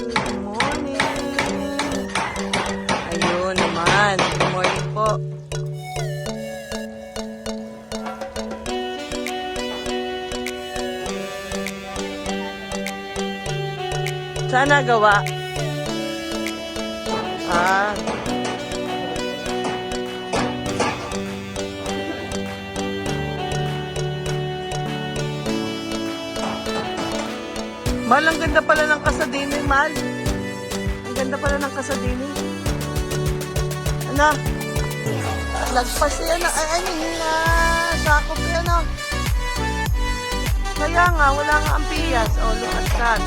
Good morning. Ayun naman. Good morning po. Saan nagawa? Mal, ang ganda pala ng kasadini, Mal. Ang ganda pala ng kasadini. Ano? Lagpas yan. Sakop yan, oh. Kaya nga, wala nga ang piyas. Oh, look at that.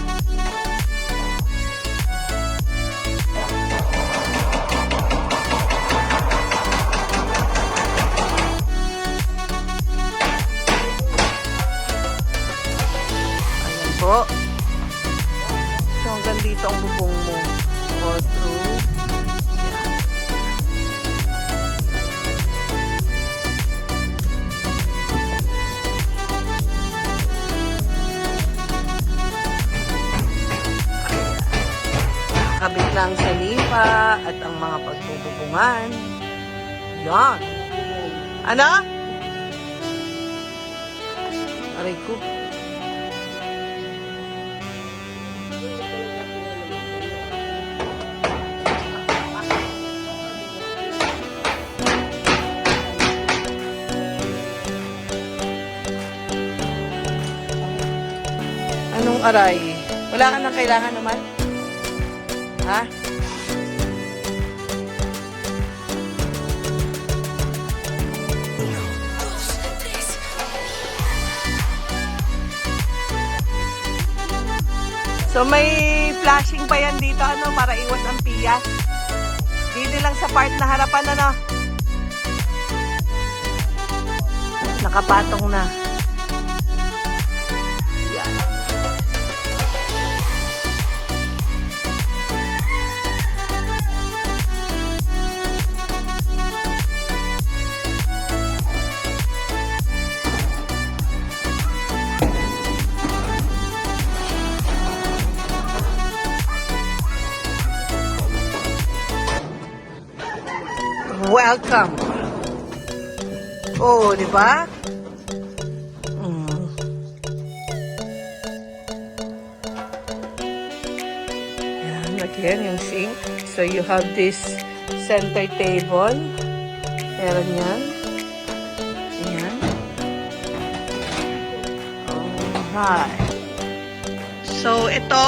Ayan po. So, hanggang dito ang bubong mo. All through. Kabit lang sa lipa at ang mga pagtutubungan. Yan. Ano? Aray ko. Anong aray? Wala ka nang kailangan naman? Ha? So may flashing pa yan dito, ano, para iwas ang piyas. Dito lang sa part na harapan, ano. Nakapatong na. Yan. Welcome. Oh, di ba? Yan, again, yung sink. So, you have this center table. Meron yan. Ayan. Alright. So, ito,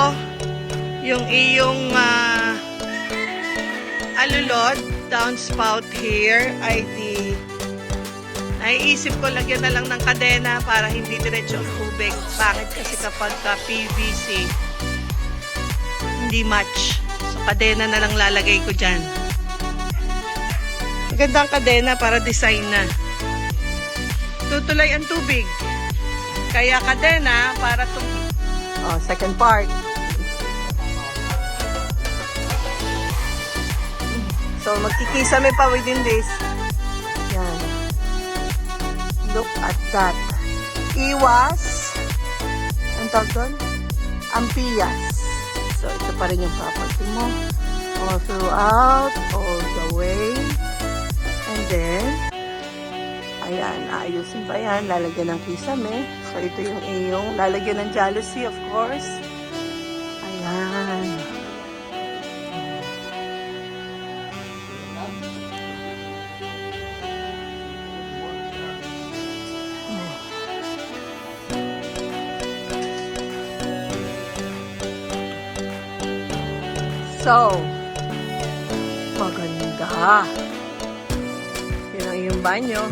yung iyong alulod, downspout here ay naiisip ko lagyan na lang ng kadena para hindi diretso ang tubig. Bakit? Kasi kapag PVC hindi match, so kadena na lang lalagay ko dyan. Magandang kadena para design na tutulay ang tubig, kaya kadena para second part. So, magkikisame pa within this. Yan. Look at that. Iwas. Ang tawag doon? Ampiyas. So, ito pa rin yung property mo. All throughout. All the way. And then, ayan. Ayusin pa yan. Lalagyan ng kisame. So, ito yung iyong lalagyan ng jalousie, of course. Ayan. So, maganda. Yan ang iyong banyo.